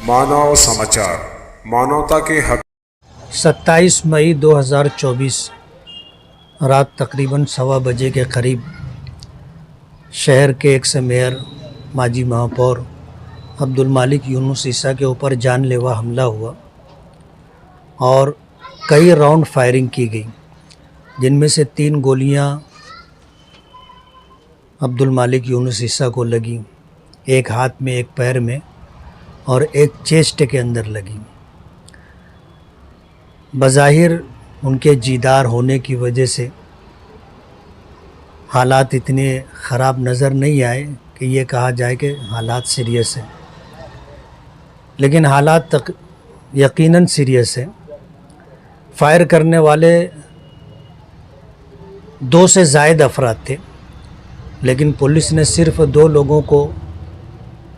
मानव समाचार, मानवता के हक। 27 मई 2024 रात तकरीबन 1:15 बजे के करीब शहर के एक्स मेयर माजी महापौर अब्दुल मालिक यूनुस ईसा के ऊपर जानलेवा हमला हुआ और कई राउंड फायरिंग की गई, जिनमें से 3 गोलियां अब्दुल मालिक यूनुस ईसा को लगी, एक हाथ में, एक पैर में और एक चेस्ट के अंदर लगी। बज़ाहिर उनके जीदार होने की वजह से हालात इतने ख़राब नज़र नहीं आए कि ये कहा जाए कि हालात सीरियस हैं, लेकिन हालात यकीनन सीरियस है। फायर करने वाले 2 से ज़ायद अफराद थे, लेकिन पुलिस ने सिर्फ 2 लोगों को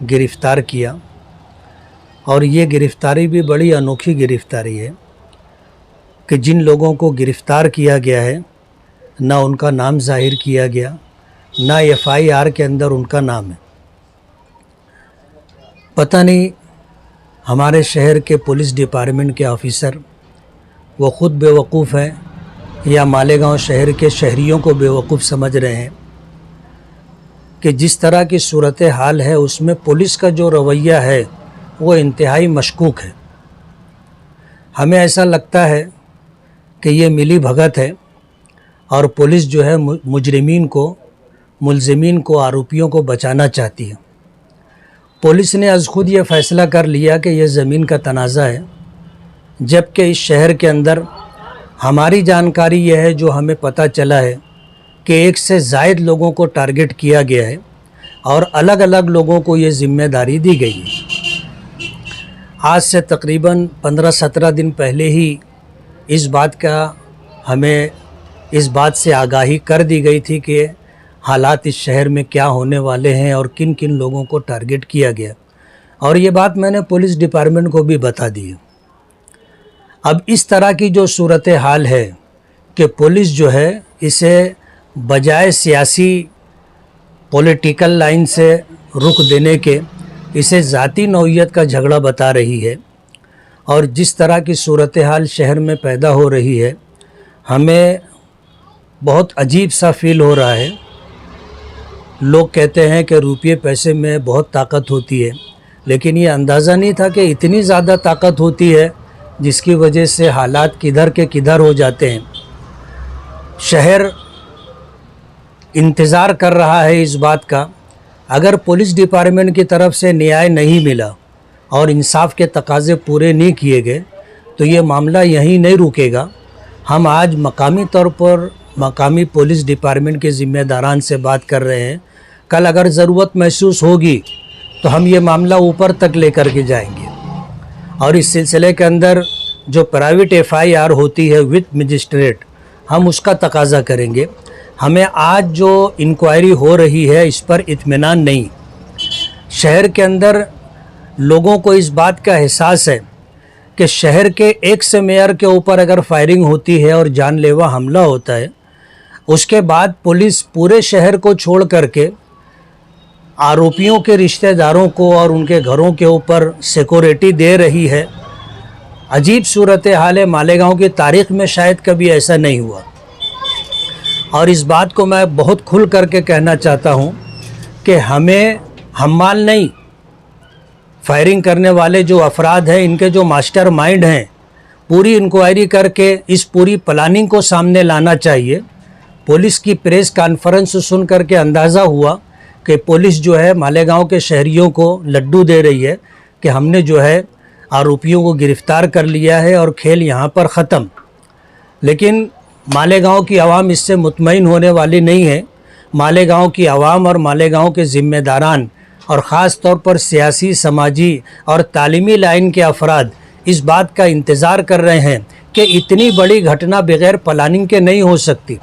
गिरफ़्तार किया और ये गिरफ़्तारी भी बड़ी अनोखी गिरफ़्तारी है कि जिन लोगों को गिरफ़्तार किया गया है ना उनका नाम ज़ाहिर किया गया, ना FIR के अंदर उनका नाम है। पता नहीं हमारे शहर के पुलिस डिपार्टमेंट के ऑफ़िसर वो ख़ुद बेवकूफ़ हैं या मालेगांव शहर के शहरियों को बेवकूफ़ समझ रहे हैं कि जिस तरह की सूरत हाल है उसमें पुलिस का जो रवैया है वो इंतहाई मशकूक है। हमें ऐसा लगता है कि ये मिली भगत है और पुलिस जो है मुजरिमीन को, मुलजिमीन को, आरोपियों को बचाना चाहती है। पुलिस ने आज खुद ये फ़ैसला कर लिया कि ये ज़मीन का तनाज़ा है, जबकि इस शहर के अंदर हमारी जानकारी यह है, जो हमें पता चला है कि 1 से ज़ायद लोगों को टारगेट किया गया है और अलग अलग लोगों को ये ज़िम्मेदारी दी गई है। आज से तकरीबन 15-17 दिन पहले ही हमें इस बात से आगाही कर दी गई थी कि हालात इस शहर में क्या होने वाले हैं और किन किन लोगों को टारगेट किया गया, और ये बात मैंने पुलिस डिपार्टमेंट को भी बता दी है। अब इस तरह की जो सूरत हाल है कि पुलिस जो है इसे बजाय सियासी पॉलिटिकल लाइन से रुख देने के इसे ज़ाती नौइयत का झगड़ा बता रही है, और जिस तरह की सूरत हाल शहर में पैदा हो रही है हमें बहुत अजीब सा फ़ील हो रहा है। लोग कहते हैं कि रुपये पैसे में बहुत ताकत होती है, लेकिन ये अंदाज़ा नहीं था कि इतनी ज़्यादा ताकत होती है जिसकी वजह से हालात किधर के किधर हो जाते हैं। शहर इंतज़ार कर रहा है इस बात का, अगर पुलिस डिपार्टमेंट की तरफ से न्याय नहीं मिला और इंसाफ के तकाज़े पूरे नहीं किए गए तो ये मामला यहीं नहीं रुकेगा। हम आज मकामी तौर पर मकामी पुलिस डिपार्टमेंट के ज़िम्मेदारान से बात कर रहे हैं। कल अगर ज़रूरत महसूस होगी तो हम ये मामला ऊपर तक लेकर के जाएंगे और इस सिलसिले के अंदर जो प्राइवेट FIR होती है विद मजिस्ट्रेट, हम उसका तकाज़ा करेंगे। हमें आज जो इंक्वायरी हो रही है इस पर इत्मीनान नहीं। शहर के अंदर लोगों को इस बात का एहसास है कि शहर के एक्स मेयर के ऊपर अगर फायरिंग होती है और जानलेवा हमला होता है, उसके बाद पुलिस पूरे शहर को छोड़ करके आरोपियों के रिश्तेदारों को और उनके घरों के ऊपर सिक्योरिटी दे रही है। अजीब सूरत हाल है, मालेगांव की तारीख़ में शायद कभी ऐसा नहीं हुआ। और इस बात को मैं बहुत खुल करके कहना चाहता हूं कि हमें हम्माल नहीं, फायरिंग करने वाले जो अफराद हैं, इनके जो मास्टर माइंड हैं, पूरी इंक्वायरी करके इस पूरी प्लानिंग को सामने लाना चाहिए। पुलिस की प्रेस कॉन्फ्रेंस सुन करके अंदाज़ा हुआ कि पुलिस जो है मालेगांव के शहरियों को लड्डू दे रही है कि हमने जो है आरोपियों को गिरफ़्तार कर लिया है और खेल यहाँ पर ख़त्म। लेकिन मालेगांव की आवाम इससे मुतमईन होने वाली नहीं है। मालेगांव की आवाम और मालेगांव के ज़िम्मेदारान और ख़ास तौर पर सियासी, समाजी और तालीमी लाइन के अफराद इस बात का इंतज़ार कर रहे हैं कि इतनी बड़ी घटना बग़ैर प्लानिंग के नहीं हो सकती।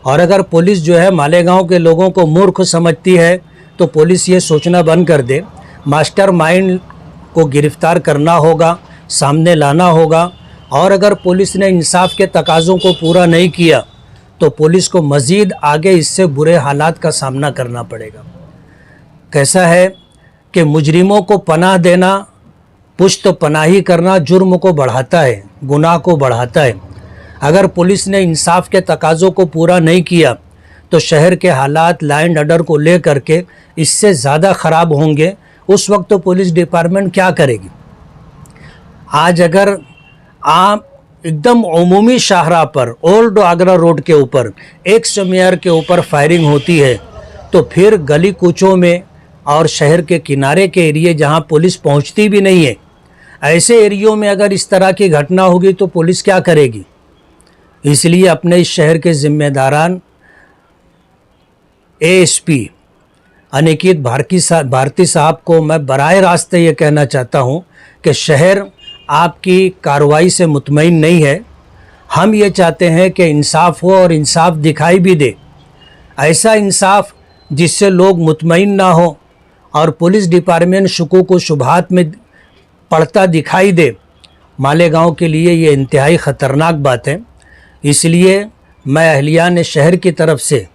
और अगर पुलिस जो है मालेगांव के लोगों को मूर्ख समझती है तो पुलिस ये सोचना बंद कर दे। मास्टर माइंड को गिरफ़्तार करना होगा, सामने लाना होगा, और अगर पुलिस ने इंसाफ के तकाज़ों को पूरा नहीं किया तो पुलिस को मज़ीद आगे इससे बुरे हालात का सामना करना पड़ेगा। कैसा है कि मुजरिमों को पनाह देना पुश्त पनाही करना जुर्म को बढ़ाता है, गुनाह को बढ़ाता है। अगर पुलिस ने इंसाफ के तकाज़ों को पूरा नहीं किया तो शहर के हालात लॉ एंड ऑर्डर को लेकर के इससे ज़्यादा ख़राब होंगे। उस वक्त तो पुलिस डिपार्टमेंट क्या करेगी? आज अगर आप एकदम उमूमी शाहरा पर ओल्ड आगरा रोड के ऊपर एक्स मेयर के ऊपर फायरिंग होती है तो फिर गली कूचों में और शहर के किनारे के एरिए जहां पुलिस पहुंचती भी नहीं है, ऐसे एरियो में अगर इस तरह की घटना होगी तो पुलिस क्या करेगी? इसलिए अपने इस शहर के जिम्मेदारान एएसपी अनिकेत भारती साहब को मैं बराह रास्ते ये कहना चाहता हूँ कि शहर आपकी कार्रवाई से मुतमईन नहीं है। हम ये चाहते हैं कि इंसाफ हो और इंसाफ दिखाई भी दे, ऐसा इंसाफ जिससे लोग मुतमईन ना हो और पुलिस डिपार्टमेंट शुकूक व शुबहात में पड़ता दिखाई दे। मालेगांव के लिए ये इंतहाई ख़तरनाक बात है। इसलिए मैं अहलियान शहर की तरफ से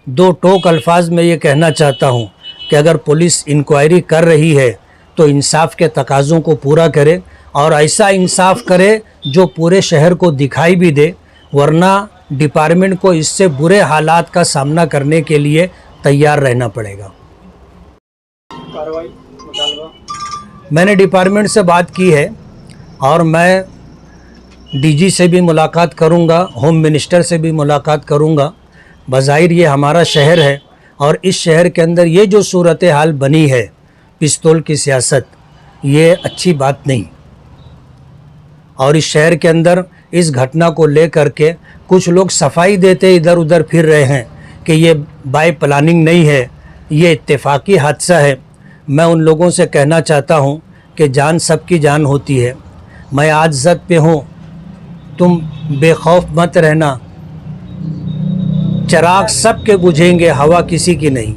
दो टोक अल्फाज में ये कहना चाहता हूँ कि अगर पुलिस इंक्वायरी कर रही है तो इंसाफ के तकाज़ों को पूरा करे और ऐसा इंसाफ करे जो पूरे शहर को दिखाई भी दे, वरना डिपार्टमेंट को इससे बुरे हालात का सामना करने के लिए तैयार रहना पड़ेगा। कार्रवाई मुतालबा मैंने डिपार्टमेंट से बात की है और मैं डीजी से भी मुलाकात करूंगा, होम मिनिस्टर से भी मुलाकात करूंगा। बज़ाहिर ये हमारा शहर है और इस शहर के अंदर ये जो सूरत हाल बनी है, पिस्तौल की सियासत, ये अच्छी बात नहीं। और इस शहर के अंदर इस घटना को लेकर के कुछ लोग सफाई देते इधर उधर फिर रहे हैं कि ये बाय प्लानिंग नहीं है, ये इत्तेफाकी हादसा है। मैं उन लोगों से कहना चाहता हूँ कि जान सबकी जान होती है। मैं आज ज़द पे हूँ, तुम बेखौफ मत रहना। चिराग सब के बुझेंगे, हवा किसी की नहीं।